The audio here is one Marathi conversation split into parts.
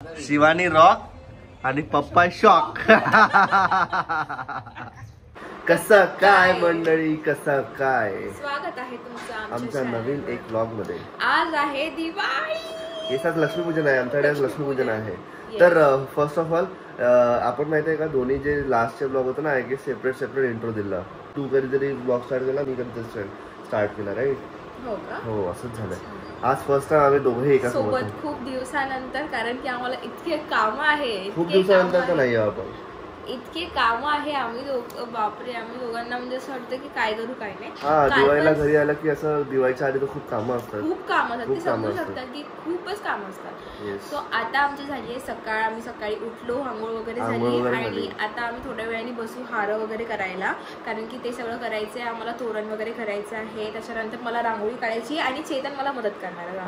शिवानी रॉक आणि पप्पा शॉक. कसं काय मंडळी, कसं काय, स्वागत आहे तुमचं आमच्या नवीन एक व्लॉग मध्ये. आज आहे दिवाळी. हे आज लक्ष्मीपूजन आहे, आमच्याकडे आज लक्ष्मीपूजन आहे. तर फर्स्ट ऑफ ऑल आपण माहिती आहे का, दोन्ही जे लास्टचे ब्लॉग होते ना, एक सेपरेट इंट्रो दिला. तू कधीतरी ब्लॉग स्टार्ट केला, मी कधीतरी स्टार्ट केला, राईट? हो का? हो, असंच झालंय. आज फर्स्ट टाइम आम्ही दोघे एका सोबत खूप दिवसानंतर, कारण की आम्हाला इतके काम आहे. खूप दिवसानंतर तर नाही आपण, इतके काम आहे. आम्ही बापरे, आम्ही दोघांना म्हणजे असं वाटतं की काय करू काय नाही. हा, दिवाळीला घरी आलं की असं दिवाळीच्या आधी तर खूप कामं असतात, खूप काम असतात. ते समजू शकतात की खूपच काम असतात. सो आता आमची झाली आहे सकाळ. आम्ही सकाळी उठलो, आंघोळ वगैरे झाली आणि आता आम्ही थोड्या वेळाने बसू हार वगैरे करायला, कारण की ते सगळं करायचंय आम्हाला. तोरण वगैरे करायचं आहे. त्याच्यानंतर मला रांगोळी काढायची आणि चेतन मला मदत करणार आहे.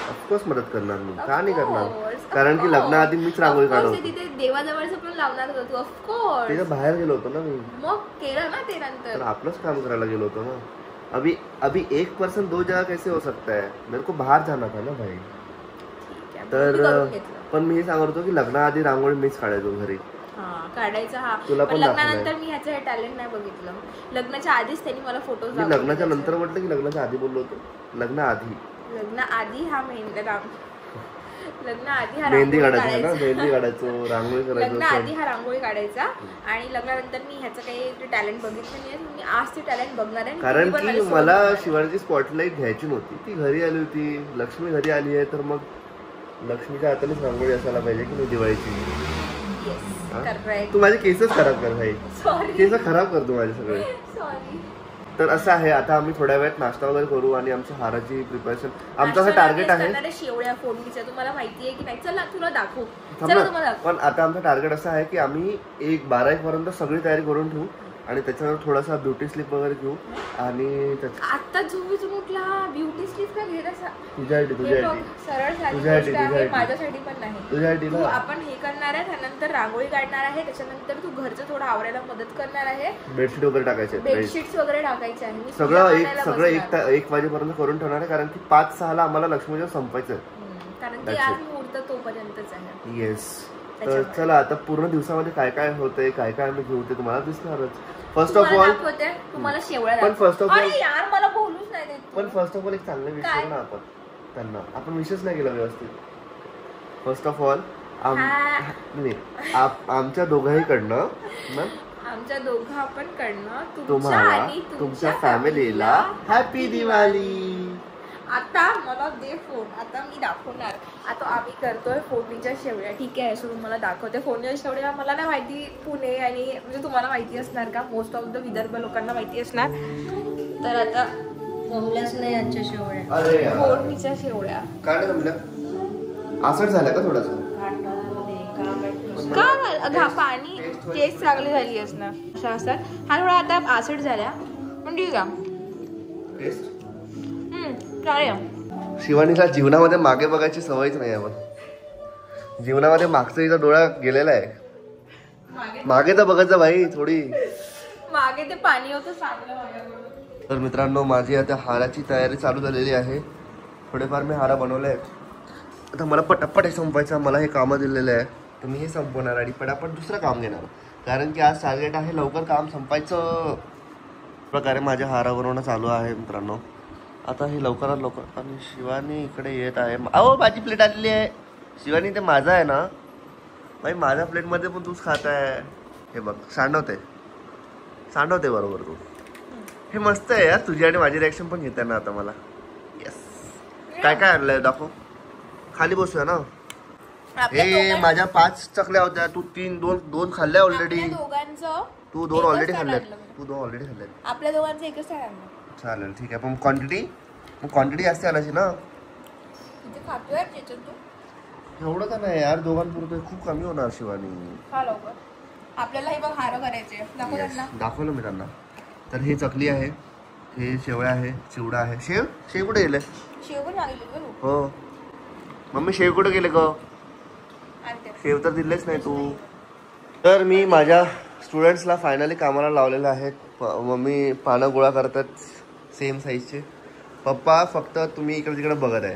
ऑफकोर्स मदत करणार मी, का नाही करणार, कारण की लग्नाआधी मीच रांगोळी काढतो. तिथे देवाजवळचं पण लावणार होतो. ऑफकोर्स तिथे बाहेर गेलो होतो ना मी, मग केलं ना ते नंतर. आपलंच काम करायला गेलो होतो ना. अभी एक पर्सन दो जगह कैसे हो सकता है, मेरे को बाहर जाना था ना भाई. तर पण मी हे सांगत होतो की लग्नाआधी रांगोळी मीच काढायचो घरी. काढायचा. हा, तुला पण लग्नानंतर मी ह्याचं हे टॅलेंट नाही बघितलं. लग्नाच्या आधीच त्यांनी मला फोटो. मी लग्नाच्या नंतर म्हटलं की लग्नाच्या आधी बोललो होतो. लग्नाआधी हा लग्नाआधी हा मेहंदी काढायचो ना, मेहंदी काढायचो, रांगोळी करायचो. लग्नाआधी हा रांगोळी काढायचा आणि लग्नानंतर मी ह्याचं काही टॅलेंट बघितलं नाही. मी आज ते टॅलेंट बघणार आहे, कारण की मला शिवानीची स्पॉटलाईट घ्यायची नव्हती. ती घरी आली होती, लक्ष्मी घरी आली आहे, तर मग लक्ष्मीच्या हातानेच रांगोळी असायला पाहिजे की नाही दिवाळीची. तू माझे केसच खराब कर भाई, केस खराब करतो माझे सगळे. सॉरी. तर असं आहे, आता आम्ही थोड्या वेळात नाश्ता वगैरे करू आणि आमच्या हाराची प्रिपरेशन. आमचं असं टार्गेट आहे. शेवळ्या फोडणीच्या तुम्हाला माहिती आहे की नाही? चला तुला दाखवू. पण आता आमचं टार्गेट असं आहे की आम्ही 12-1 पर्यंत सगळी तयारी करून ठेवू आणि त्याच्यावर थोडासा ब्युटी स्लिप वगैरे घेऊ. आणि आता झोपेतून उठला, ब्युटी स्लिप का घेत असा? तुझ्यासाठी सरळ माझ्यासाठी पण नाही, तुझ्यासाठी. आपण हे करणार आहे, त्यानंतर रांगोळी काढणार आहे, त्याच्यानंतर तू घरचं थोडं आवरायला मदत करणार आहे. बेडशीट वगैरे टाकायचे, बेडशीट्स वगैरे टाकायचे आहे. सगळं 1 वाजेपर्यंत करून ठेवणार आहे, कारण की 5-6 ला आम्हाला लक्ष्मीपूजन संपायचं, कारण की आज मुहूर्त तोपर्यंतच आहे. येस. तर चला, आता पूर्ण दिवसामध्ये काय काय होतंय, काय काय आम्ही घेऊ ते तुम्हाला दिसणारच. फर्स्ट ऑफ ऑल तुम्हाला शेवळ्या. पण फर्स्ट ऑफ ऑल यार मला बोलूच नाही देत. पण फर्स्ट ऑफ ऑल एक चांगला विषय ना, आपण विषयच नाही केला व्यवस्थित. फर्स्ट ऑफ ऑल आमच्या दोघांकडनं तुम्हाला, तुमच्या फॅमिलीला हॅपी दिवाळी. आता मला दे फोन, आता मी दाखवणार. आता आम्ही करतोय फोडणीच्या शेवळ्या, ठीक आहे? असं तुम्हाला दाखवते. फोडणीच्या शेवळ्या मला नाही माहिती पुणे आणि म्हणजे तुम्हाला माहिती असणार का, मोस्ट ऑफ द विदर्भ लोकांना माहिती असणार. तर आता जमल्याच नाही यांच्या शेवळ्या, फोडणीच्या शेवळ्या. काय जमलं? आसट झाला का थोडासा? का पाणी टेस्ट चांगली झाली असणार अशा असतात. हा थोडा आता आसट झाल्या, पण ठीक आहे. शिवानीला जीवनामध्ये मागे बघायची सवयच नाही. आपण जीवनामध्ये मागचा हिचा डोळा गेलेला आहे, मागे तर बघायचं भाई, थोडी मागे ते पाणी होतं चांगलं. तर मित्रांनो, माझी आता हाराची तयारी चालू झालेली आहे. थोडेफार मी हारा बनवले आहेत. आता मला पटापट हे संपवायचं, मला हे कामं दिलेलं आहे, तर मी हे संपवणार आणि पटापट दुसरं काम घेणार, कारण की आज टार्गेट आहे लवकर काम संपायचं. प्रकारे माझ्या हारा बनवणं चालू आहे मित्रांनो. आता हे लवकरात लवकर. आणि शिवानी इकडे येत आहे. अहो, माझी प्लेट आलेली आहे. शिवानी, ते माझं आहे ना भाई, माझ्या प्लेटमध्ये पण तूच खात आहे. हे बघ, सांडवते बरोबर तू. हे मस्त आहे यार, तुझी आणि माझी रिॲक्शन पण घेते ना आता मला. येस. काय काय आणलंय दाखव. खाली बसूया ना. हे माझ्या 5 चकल्या होत्या, तू 2 खाल्ल्या ऑलरेडी. तू 2 ऑलरेडी खाल्ल्यात. आपल्या दोघांचं एकच चालेल, ठीक आहे. पण क्वांटिटी असते आणायची ना. एवढं का नाही यार, दोघांपुरतं खूप कमी होणार. शिवानी, आपल्याला हे बघ हार करायचे, दाखवलं मी त्यांना. तर हे चकली आहे, हे शेवळ्या आहे, चिवडा आहे. शेव कुठे गेले? शेव पण मागितले. हो मम्मी, शेव कुठे गेले ग? शेव तर दिलेच नाही तू. तर मी माझ्या स्टुडंट्सला फायनली कामाला लावलेलं आहे. मम्मी पानं गोळा करतात सेम साईजचे. पप्पा फक्त तुम्ही इकडे तिकडे बघत आहे.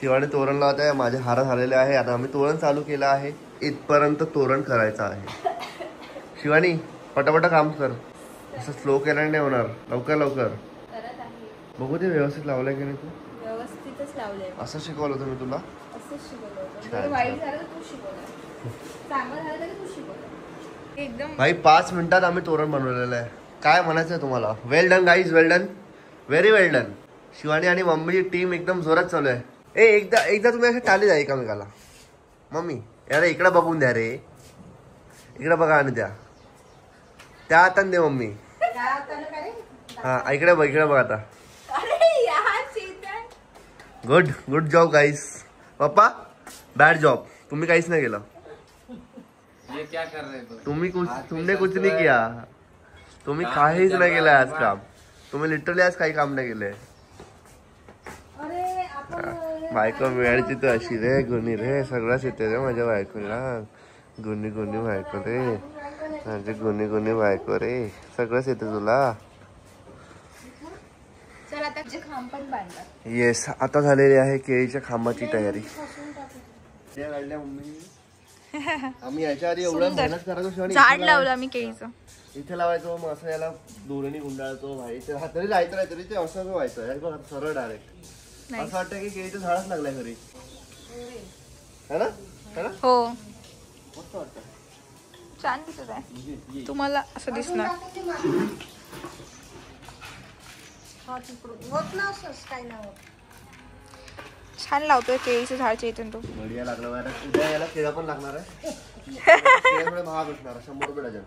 शिवानी तोरण लावत आहे, माझे हार झालेले आहे. आता आम्ही तोरण चालू केलं आहे. इथपर्यंत तोरण करायचं आहे. शिवानी पटापटा काम कर, असं स्लो केल्याने नाही होणार. लवकर लवकर करत आहे. बघू ते व्यवस्थित लावलंय की नाही तू. व्यवस्थितच लावलंय. असं शिकवलं होतं मी तुला. असंच शिकवलं होतं. छान, वाईट झालं तर तू शिकवलं, चांगलं झालं तरी तू शिकवलं. एकदम भाई 5 मिनिटात आम्ही तोरण बनवलेलं आहे. काय म्हणायचं आहे तुम्हाला? वेल डन गाईज, वेल डन, व्हेरी वेल डन. शिवानी आणि मम्मीची टीम एकदम जोरात चालू आहे. एकदा तुम्ही असे टाली द्या एकामेकाला. मम्मी अरे इकडे बघून द्या रे, इकडे बघा आणि द्या. त्या हाताने दे मम्मी. हा इकडे बघ आता. Good good job guys. पप्पा बॅड जॉब, तुम्ही काहीच नाही केलं. ये क्या कर रहे हो? तुमने कुछ नहीं किया. तुम्ही काहीच नाही केलं आज काम. तुम्ही लिटरली आज काही काम नाही केलंय. बायको मिळायची तर अशी रे, गुन्ही रे, सगळंच येते रे माझ्या बायकोला. गुन्ही बायको रे, माझी गुन्ही बायको रे, सगळंच येते तुला. चल आता जे खांब पण बांधतात. येस, आता झालेली आहे केळीच्या खांबाची तयारी. आम्ही याच्या आधी एवढं मेहनत करायचो. शिवानी झाड लावलं आम्ही केळीचं. इथे लावायचो, मग असं याला दोरीने गुंडाळतो. भाई ते तरी जायचं नाही, तरी ते असं व्हायचं. हे बघ सरळ डायरेक्ट असं वाटतं की केळीचं झाडच लागलंय घरी, है ना? हो, मस्त वाटतं. छान दिसत आहे. तुम्हाला असं दिसणार. छान लावतोय केळीचं झाडच्या इथून तो. बढिया लागलं बाहेर. उद्या याला केळं पण लागणार आहे. केळं महाग असणार, 100 रुपये डझन.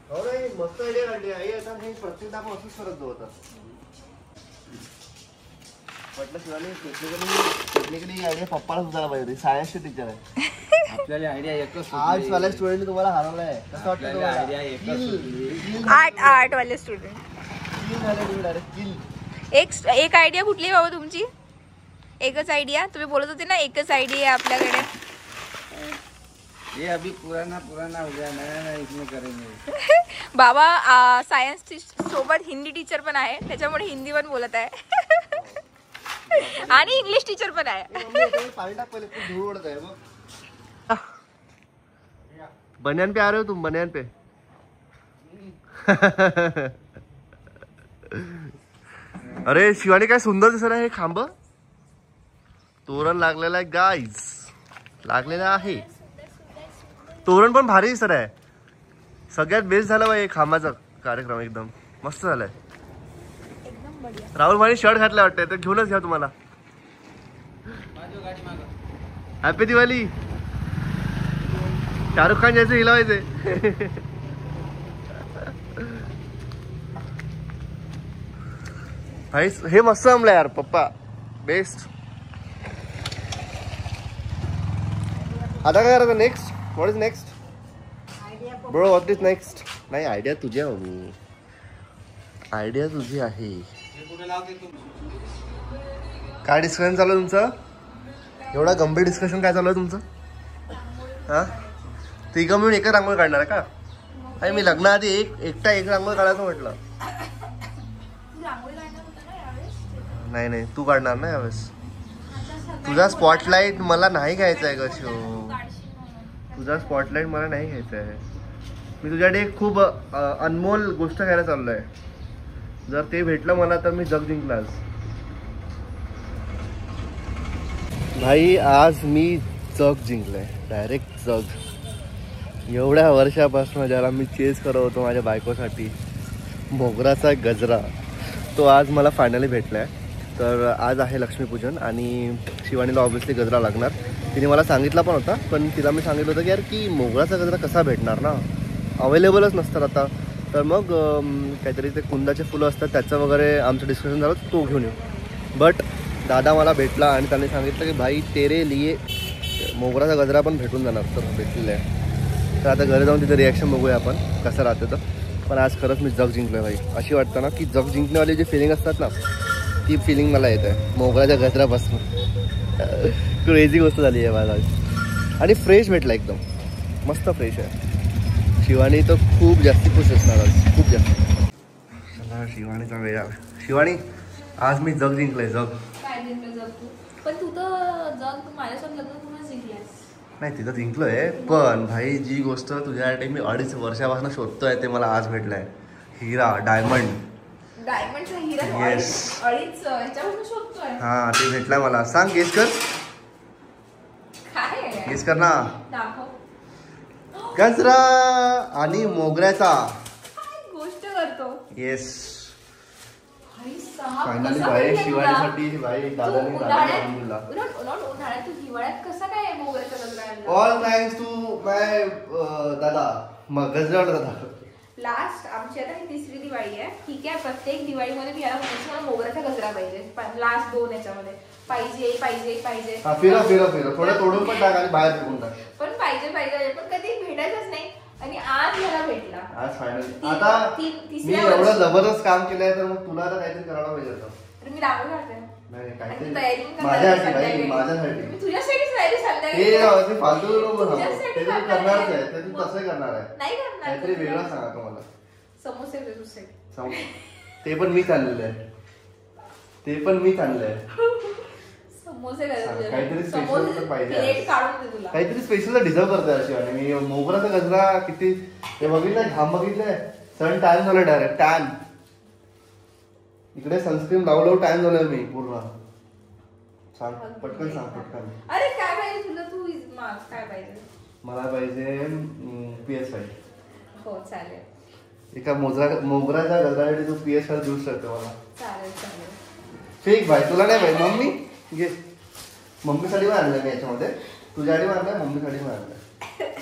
हो रे, मस्त आयडिया काढली आई. आता हे प्रत्येक आपण असंच करत जाऊ आता. म्हटलं शिवानी टेक्निकली आयडिया पप्पाला सुद्धा पाहिजे. सायन्सचे टीचर आहे. आपल्याला आयडिया एकच आज वाला स्टुडंट तुम्हाला हरवलाय. कसं वाटतं आयडिया एकच आर्ट वाले स्टुडंट. एक आयडिया कुठली आहे बाबा तुमची? एकच आयडिया तुम्ही बोलत होते ना, एकच आयडिया आहे आपल्याकडे. ये अभी पुराना हो गया, नया इसमें करेंगे. बाबा सायन्स सोबत हिंदी टीचर पण आहे, त्याच्यामुळे हिंदी पण बोलत आहे. आणि इंग्लिश टीचर पण आहे. पाणी टाक पहिले, खूप धूळ उडत आहे बघ. बनियान पे आ रहे हो तुम? बनियान पे. अरे शिवानी काय सुंदर दिसत आहे हे खांब. तोरण लागलेलं आहे गाईज, लागलेलं आहे. तोरण पण भारी दिसत आहे. सगळ्यात बेस्ट झालं बाई खांबाचा कार्यक्रम. एकदम मस्त झालाय. राहुल भाई शर्ट घातला वाटतंय, तर घेऊनच घ्या तुम्हाला. हॅपी दिवाळी. शाहरुख खान जैसे हिलावायचे. भाई हे मस्त जमलं यार पप्पा, बेस्ट. आता काय करायचं next? What is next bro? What is next? नाही आयडिया तुझी आहे मम्मी, आयडिया तुझी आहे. काय डिस्कशन चालू आहे तुमचं? एवढा गंभीर डिस्कशन काय चालू आहे तुमचं? हा, तिघं मिळून एकच रांगोळी काढणार आहे का? अरे मी लग्नाआधी एकटा एक रांगोळी काढायचं म्हटलं. नाही तू काढणार ना यावेळेस. तुझा स्पॉटलाइट मला नाही घ्यायचा आहे कशो. तुझा स्पॉटलाइट मला नाही घ्यायचा आहे. मी तुझ्याकडे एक खूप अनमोल गोष्ट करायला चाललोय. जर ते भेटलं मला तर मी जग जिंकलास. भाई आज मी जग जिंकलंय, डायरेक्ट जग. एवढ्या वर्षापासून ज्याला मी चेस करत होतो माझ्या बायकोसाठी, मोगराचा गजरा, तो आज मला फायनली भेटलाय. तर आज आहे लक्ष्मीपूजन आणि शिवानीला ऑब्व्हियसली गजरा लागणार. तिने मला सांगितलं पण होता, पण तिला मी सांगितलं होतं की यार की मोगराचा गजरा कसा भेटणार ना, अवेलेबलच नसतात आता. तर मग काहीतरी ते कुंदाचे फुलं असतात त्याचं वगैरे आमचं डिस्कशन झालं, तो घेऊन येऊ. बट दादा मला भेटला आणि त्याने सांगितलं की भाई तेरे लिए मोगराचा गजरा पण भेटून जाणार. तर भेटलेलं आहे. तर आता घरी जाऊन तिथं रिॲक्शन बघूया आपण कसं राहतं. तर पण आज खरंच मी जग जिंकलं भाई. अशी वाटतं ना की जग जिंकण्यावाली जी फिलिंग असतात ना, ती फिलिंग मला येत आहे मोगराच्या गजरापासून. क्रेझी गोष्ट झाली आहे मला. आणि फ्रेश भेटला, एकदम मस्त फ्रेश आहे. शिवानी तर खूप जास्ती खुश असणार आज, खूप जास्त. शिवानीचा वेळ आला. शिवानी आज मी जग जिंकलंय. जग काय जिंकलं जग तू? पण तू तर जग तू माझ्यासोबत लग्न करून जिंकलास. नाही तिथं जिंकलोय, पण भाई जी गोष्ट तुझ्यासाठी मी 2.5 वर्षापासून शोधतोय ते मला आज भेटलंय. हिरा, डायमंड. डायमंडचा हिरा Yes. अडीच ह्याच्यावरून शोधतोय. हा ते भेटलाय मला. सांग, गेस कर. काय आहे? गेस कर ना. दाखव. गजरा आणि मोगऱ्याचा. काय गोष्ट करतो. येस, भाई साहब, फायनली कसा भाई भेटला शिवानीसाठी भाई तू दादानी उन्हाळ्यात दिला. उन्हाळ्यात तू हिवाळ्यात कसा काय मोगऱ्याचा गजरा आणला? ऑल थँक्स टू माय दादा. मग गजरा दादा. लास्ट आमची आता ही 3री दिवाळी आहे. ठीक आहे, प्रत्येक दिवाळीमध्ये मी याला म्हणायचं मला मोगऱ्याचा गजरा पाहिजे. लास्ट 2 याच्यामध्ये पाहिजे पाहिजे पाहिजे. हा फिरा फिरा फिरा थोडं तोडून पण टाक आणि बाहेर फेकून टाक. पण पाहिजे पाहिजे पण कधी भेटायचंच नाही. आणि आज मला भेटला. आज फायनली. ती- आता ती- मी तिसऱ्या एवढं वर्षी- जबरदस्त काम केलंय तर मग तुला तर काहीतरी करायला पाहिजे होतं. तर मी रांगोळी काढते. नाही आणि काहीतरी ती तयारी पण करते माझ्यासाठी भाई, संध्याकाळी. माझ्यासाठी. मी तुझ्यासाठीच तयारी हे संध्याकाळी. ते फालतू नको सांगू. तुझ्यासाठी ते तू करणार करणारच आहे. आहे. ते तू तसं करणार आहे. नाही करणार. काहीतरी वेगळं सांगा तुम्हाला. समोसे दे दुसरे. ते पण मी आणलेलं आहे. ते पण मी आणलंय. समोसे दे सांग, तुझे. काहीतरी special समोसे तर पाहिजे. प्लेट काढून दे तुला. काहीतरी स्पेशल डिझर्व करतोय अशी. आणि मी मोगराचा गजरा किती ते बघितलंय, घाम बघितलंय. सन टॅन झालं डायरेक्ट टॅन. इकडे सनस्क्रीन लावलं टॅन झालं मी पूर्ण. सांग पटकन सांग पटकन. अरे काय पाहिजे तुला? तू माग काय पाहिजे? मला पाहिजे PS5. हो चालेल एका मोगराच्या गजरासाठी तू PS5 देऊ शकतो मला. चालेल चालेल. ठीक भाई, तुला नाही पाहिजे. मम्मी घे. मम्मीसाठी पण आणलं मी याच्यामध्ये. तुझ्यासाठी पण आणलंय, मम्मीसाठी पण आणलंय.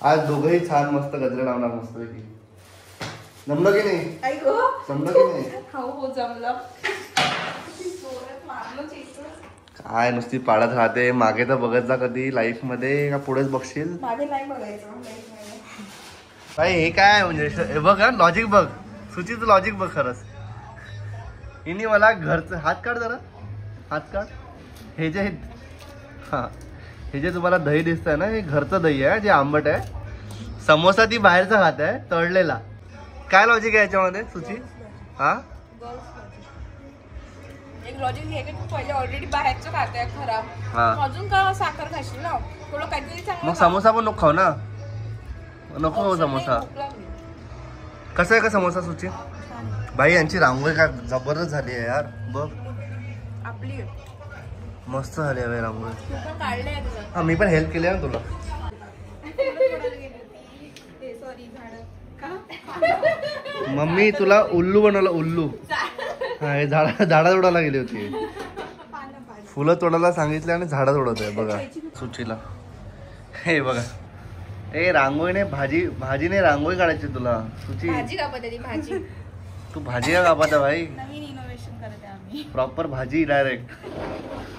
आज दोघंही छान मस्त गजरे लावणार मस्तपैकी. जमलं की नाही? ऐक जमलं की नाही? हो हो जमलं. किती जोरात मारलं चेचून. काय नुसती पाडत राहते. मागे तर बघत जा कधी लाईफ मध्ये का पुढेच बघशील. मागे नाही बघायचं लाईफ मध्ये. भाई हे काय म्हणजे हे बघ हा लॉजिक बघ. सुचीचं लॉजिक बघ खरंच. हिने मला घरचं हात काढ जरा. हात काढ. हे जे हा हे जे तुम्हाला दही दिसतंय ना, हे घरचं दही आहे जे आंबट आहे. समोसा ती बाहेरचा खात आहे तळलेला. काय लॉजिक आहे याच्यामध्ये सुची? हा एक लॉजिक हे की तू पहिले ऑलरेडी बाहेरचं खाते खराब. हा. अजून का साखर खाशील ना? तुला काहीतरी चांगलं मग समोसा पण नको खाऊ ना. नको खाऊ समोसा. कसं आहे का समोसा सुची? भाई यांची रांगोळी काय जबरदस्त झाली आहे यार. बघ आपली मस्त झाली आहे रांगोळी. तू पण काढले हा मी पण हेल्प केली आहे ना तुला. सॉरी मम्मी तुला उल्लू बनवलं उल्लू. हा हे झाडा तोडायला गेली होती. फुलं तोडायला सांगितले आणि झाडं तोडत आहे बघा सुचीला. हे बघा ए रांगोळीने भाजीने रांगोळी काढायची तुला सुची. भाजी कापत आहे ती भाजी. तू भाजी का कापत आहे भाई? नवीन इनोव्हेशन करते आम्ही. प्रॉपर भाजी डायरेक्ट.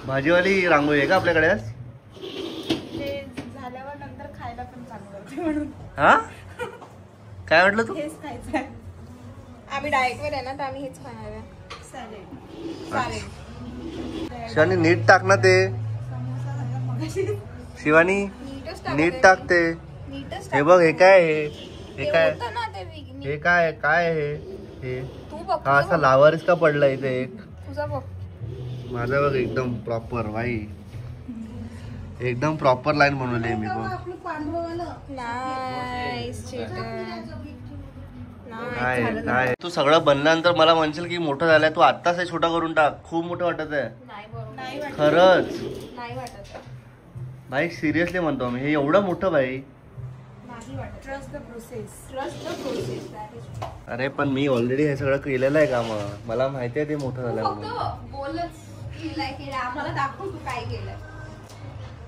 भाजीवाली रांगोळी आहे का आपल्याकडे आज? ते झाल्यावर नंतर खायला पण चांगलं होते म्हणून. हा काय म्हटलं तू? हेच खायचं आहे. आम्ही डाएटवर आहे ना तर आम्ही हेच खाणार आहे. चालेल चालेल. शिवानी नीट टाक ना ते. शिवानी नीट टाकते. हे बघ हे काय आहे? हे काय हे काय काय आहे हे? हा असा लावारिस का पडला इथे एक? तुझा बघ. माझा बघ एकदम प्रॉपर भाई. एकदम प्रॉपर लाईन बनवली आहे मी बघ. काय काय तू सगळं बनल्यानंतर मला म्हणशील की मोठं झालंय. तू आत्ताच हे छोटा करून टाक. खूप मोठं वाटत आहे खरंच. नाही वाटत भाई सिरियसली म्हणतो मी. हे एवढं मोठं भाई. Trust the process. अरे पण मी ऑलरेडी हे सगळं केलेलं आहे काम. मला माहिती आहे ते मोठं झालं म्हणून. फक्त बोलच केलंय की आम्हाला दाखव तू काय केलंय.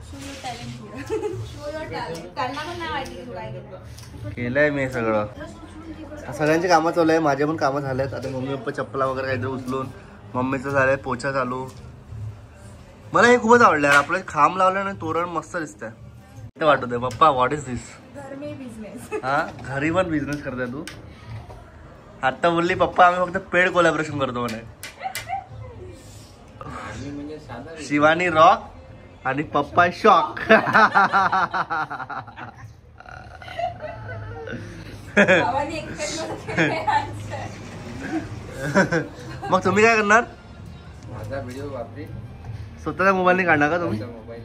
Show your talent. त्यांना पण नाही माहिती की तू काय केलं. केलंय मी हे सगळं. सगळ्यांची कामं चालू आहे. माझे पण कामं झालेत. आता मम्मी पप्पा चप्पला वगैरे काहीतरी उचलून. मम्मीचं झालंय पोछा चालू. मला हे खूपच आवडलं. आपलं खांब लावलं आणि तोरण मस्त दिसतंय. ते वाटत आहे पप्पा व्हॉट इज दिस. हा घरी पण बिझनेस करताय तू. आता बोलली पप्पा आम्ही फक्त पेड कोलॅबोरेशन करतो म्हणे. म्हणजे साधा शिवानी रॉक आणि पप्पा शॉक. मग तुम्ही काय करणार? माझा व्हिडिओ वापरी स्वतःच्या मोबाईलने काढणार का तुम्ही? मोबाईल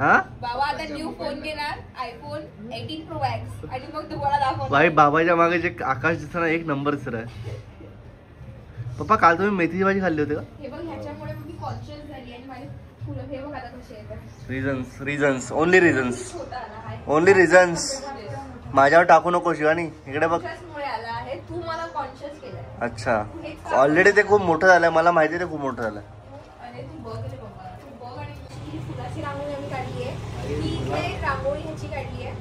हा बाबा आता न्यू फोन घेणार आयफोन 18 प्रो मॅक्स आणि मग तुम्हाला दाखवणार. भाई बाबाच्या मागे जे आकाश दिसतं ना एक नंबर सर आहे. पप्पा काल तुम्ही मेथीची भाजी खाल्ली होती का? हे बघ ह्याच्यामुळे मी कॉन्शियस झाली आणि माझे फुलं हे बघ आता कसे येतात. रिझन्स ओनली रिझन्स छोटा आला आहे. Only reasons. माझ्यावर टाकू नको शिवानी, इकडे बघ. कॉन्शियसमुळे आला आहे. तू मला कॉन्शियस केलंय. अच्छा ऑलरेडी ते खूप मोठं झालंय, मला माहिती आहे ते खूप मोठं झालंय. आणि तू बघ रे बाबा, तू बघ. आणि ही फुलाची रांगोळी आम्ही काढली आहे. ही इथे रांगोळी ह्याची काढली आहे.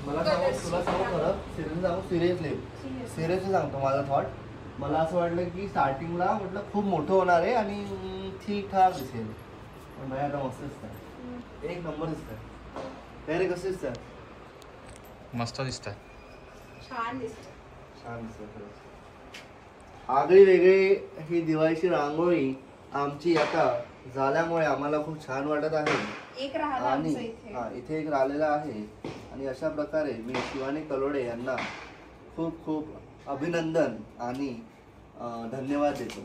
मला तुला सांगू खरं सिरियसली सांगतो माझा थॉट. मला असं वाटलं की स्टार्टिंगला म्हटलं खूप मोठं होणार आहे आणि ठीक ठाक दिसेल, पण भाई आता मस्त दिसतंय, एक नंबर दिसतंय. रे कसं दिसतंय? मस्त दिसत. छान दिसतं. छान दिसतंय खरंच. आगळी वेगळी ही दिवाळीची रांगोळी आमची आता झाल्यामुळे आम्हाला खूप छान वाटत आहे. एक राहिला आणि आमचं इथे. इथे एक राहिलेला आहे. आणि अशा प्रकारे मी शिवानी कलोडे यांना खूप खूप अभिनंदन आणि धन्यवाद देतो.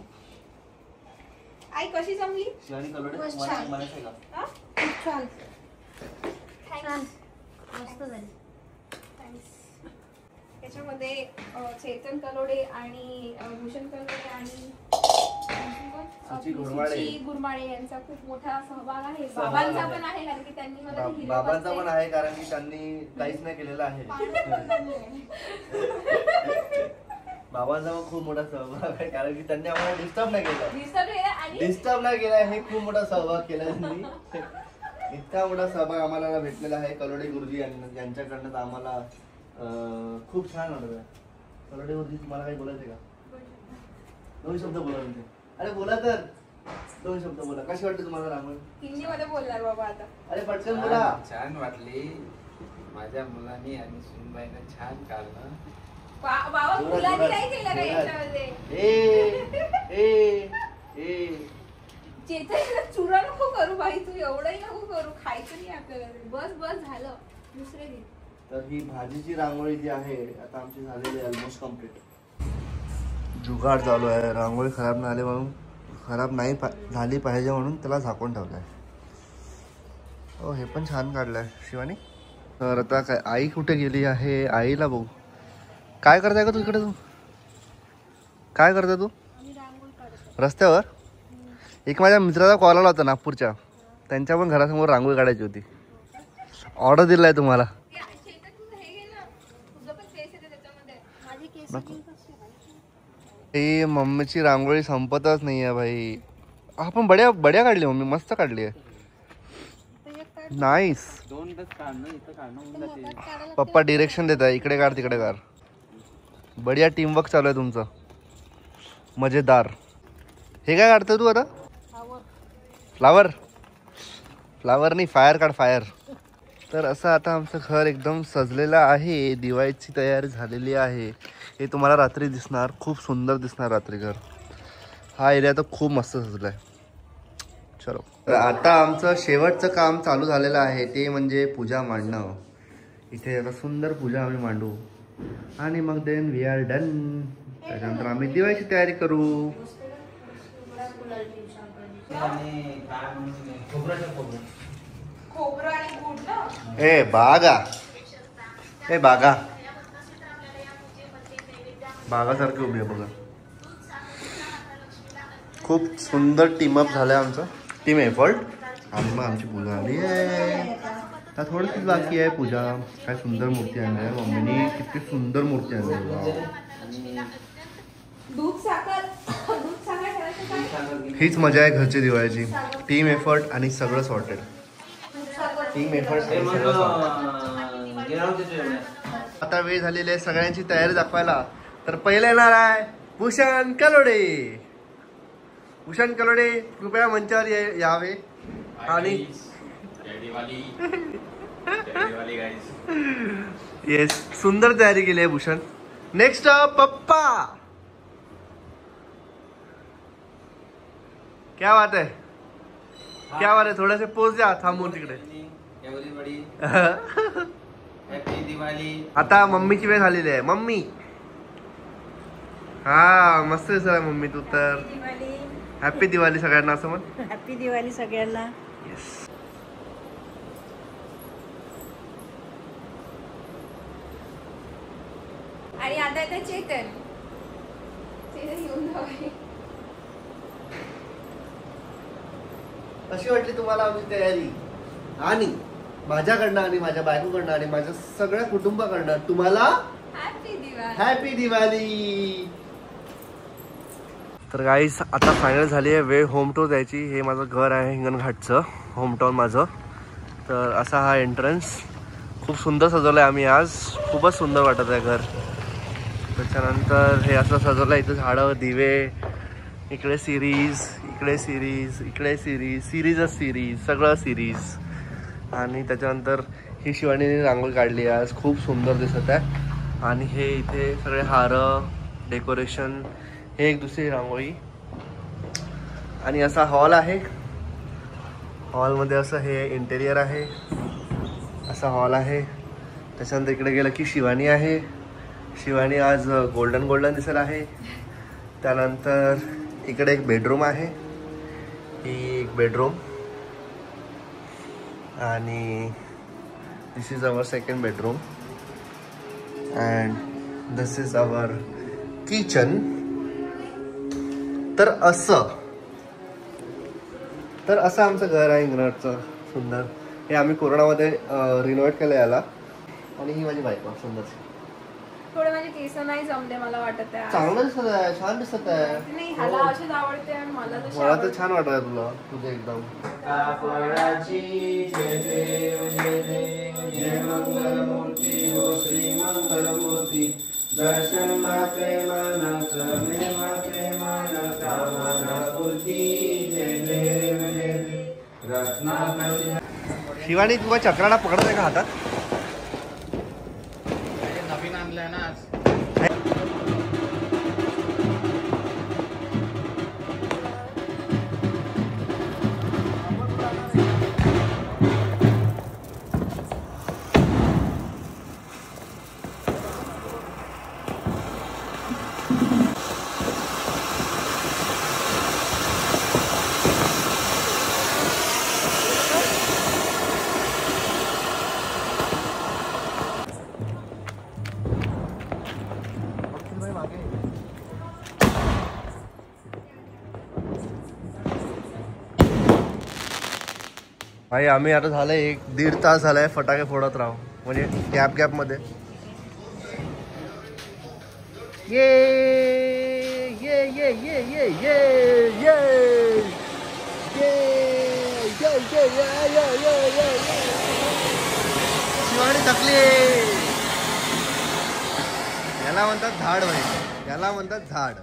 आई कशी जमली? शिवानी कलोडे मस्त तुम्हाला छान. म्हणायचं आहे का? हा? खूप छान. मस्त झाली. त्याच्यामध्ये चेतन कलोडे आणि भूषण कलोडे आणि सुची गुरमाळे. सुची गुरमाळे यांचा खूप मोठा सहभाग आहे. बाबांचा पण आहे कारण की त्यांनी मला ते हिरवे बाबांचा पत्ते- पण आहे कारण की त्यांनी काहीच नाही केलेलं आहे. बाबांचा पण खूप मोठा सहभाग आहे कारण की त्यांनी आम्हाला डिस्टर्ब नाही केलं. डिस्टर्ब नाही केला, हे खूप मोठा सहभाग केला त्यांनी. इतका मोठा सहभाग आम्हाला भेटलेला आहे कलोडे गुरुजी यांच्याकडनं. आम्हाला खूप छान वाटत आहे. कलोडे गुरुजी तुम्हाला काही बोलायचं का? 2 शब्द बोला म्हणजे. अरे बोला तर, 2 शब्द बोला. कशी वाटते तुम्हाला रांगोळी? हिंदी मध्ये बोलणार बाबा आता. अरे पटकन बोला. छान वाटली. माझ्या मुलांनी आणि सुनबाईनं छान काढलं. बाबा जोरात, मुलांनी जोरात, काय केलं का जोरात. याच्यामध्ये? चेतन चुरा नको करू भाई, तू एवढंही नको करू. खायचं नाही आपल्याला. बस बस झालं. दुसरे दिन तर ही भाजीची रांगोळी जी आहे आता आमची झालेली आहे ऑलमोस्ट कम्प्लीट. जुगाड चालू आहे. रांगोळी खराब नाही आली म्हणून, खराब नाही झाली पाहिजे म्हणून त्याला झाकून ठेवलं आहे. हो हे पण छान काढलं आहे शिवानी. तर आता काय आई कुठे गेली आहे? आईला बघू. काय करताय का तू इकडे? तू काय करताय तू रस्त्यावर? एक माझ्या मित्राचा कॉल आला होता नागपूरच्या, त्यांच्या पण घरासमोर रांगोळी काढायची होती. ऑर्डर दिलाय तुम्हाला. ही मम्मीची रांगोळी संपतच नाही आहे भाई. आपण बड्या बड्या काढली मम्मी, मस्त काढली आहे. नाईस. पप्पा डिरेक्शन देत आहे, इकडे काढ तिकडे काढ. बढिया टीमवर्क चालू आहे तुमचं, मजेदार. हे काय काढतोय तू आता? फ्लावर. फ्लावर नाही, फायर काढ, फायर. तर असं आता आमचं घर एकदम सजलेलं आहे. दिवाळीची तयारी झालेली आहे. हे तुम्हाला रात्री दिसणार, खूप सुंदर दिसणार रात्री घर. हा एरिया तर खूप मस्त सजला आहे. चलो तर आता आमचं शेवटचं काम चालू झालेलं आहे, ते म्हणजे पूजा मांडणं. इथे आता सुंदर पूजा आम्ही मांडू आणि मग देन वी आर डन. त्याच्यानंतर आम्ही दिवाळीची तयारी करू. खोबरं आणि गुड ना. ए बागा, ए बागा, बागासारखी उभी आहे बघा. खूप सुंदर टीमअप झालंय आमचं, टीम एफर्ट. आणि मग आमची पूजा आली आहे. आता थोडीशीच बाकी आहे पूजा. काय सुंदर मूर्ती आणली आहे मम्मीनी, किती सुंदर मूर्ती आणली आहे. दूध साखर ठेवायचं काय? हीच मजा आहे घरची दिवाळीची. टीम एफर्ट आणि सगळं सॉर्टेड. Team effort. आता वेळ झालेली आहे सगळ्यांची तयारी दाखवायला. तर पहिले येणार आहे भूषण कलोडे. भूषण कलोडे कृपया मंचावर यावे. आणि येस, सुंदर तयारी केली आहे भूषण. नेक्स्ट पप्पा. क्या बात है, क्या बात है. थोडेसे पोच द्या थांबून तिकडे. हॅपी दिवाळी. आता मम्मीची वेळ झालेली आहे. मम्मी हा मस्त दिसत आहे मम्मी तू तर. दिवाळी. हॅपी दिवाळी सगळ्यांना असं म्हण. हॅपी दिवाळी सगळ्यांना. आणि आता येतं चेतन. चेतन येऊन जाऊ. कशी वाटली तुम्हाला आमची तयारी? आणि माझ्याकडनं आणि माझ्या बायकोकडनं आणि माझ्या सगळ्या कुटुंबाकडनं तुम्हाला हॅपी दिवाळी. हॅपी दिवाळी. तर गाईस आता फायनल झाली आहे वेळ होम टूर द्यायची. हे माझं घर आहे हिंगणघाटचं, होमटाऊन माझं. तर असा हा एंट्रन्स खूप सुंदर सजवलं आहे आम्ही आज. खूपच सुंदर वाटत आहे घर. त्याच्यानंतर हे असं सजवलं आहे, इथं झाडं, दिवे, इकडे सिरीज, इकडे सिरीज, इकडे सिरीज, सिरीजच सिरीज, सगळं सिरीज. आणि त्याच्यानंतर ही शिवानीने रांगोळी काढली आज, खूप सुंदर दिसत आहे. आणि हे इथे सगळे हारं, डेकोरेशन, हे एक दुसरी रांगोळी. आणि असा हॉल आहे. हॉलमध्ये असं हे इंटेरियर आहे, असा हॉल आहे. त्याच्यानंतर इकडे गेलं की शिवानी आहे. शिवानी आज गोल्डन गोल्डन दिसत आहे. त्यानंतर इकडे एक बेडरूम आहे, ही एक बेडरूम. आणि this is our second bedroom and this is our kitchen. तर असं आमचं घर आहे इंग्रजचं सुंदर. हे आम्ही कोरोनामध्ये रिनोव्हेट केलं याला. आणि ही माझी बायको सुंदर. थोडे माझे केस नाही जमले मला वाटत आहे. चांगलं दिसत आहे, छान दिसत आहे. नाही ह्याला अशीच आवडते आणि मला तशी मला तर आवडते. छान वाटत आहे तुला, तुझं एकदम. शिवानी तुला चक्राला पकडत आहे का हातात? नवीन आणलंय ना आज. भाई आम्ही आता झालंय 1-1.5 तास झालाय फटाके फोडत राहू, म्हणजे गॅप मध्ये. ये ये ये ये ये ये ये शिवानी थकली. याला म्हणतात झाड भाई, याला म्हणतात झाड.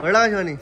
कळलं का शिवानी?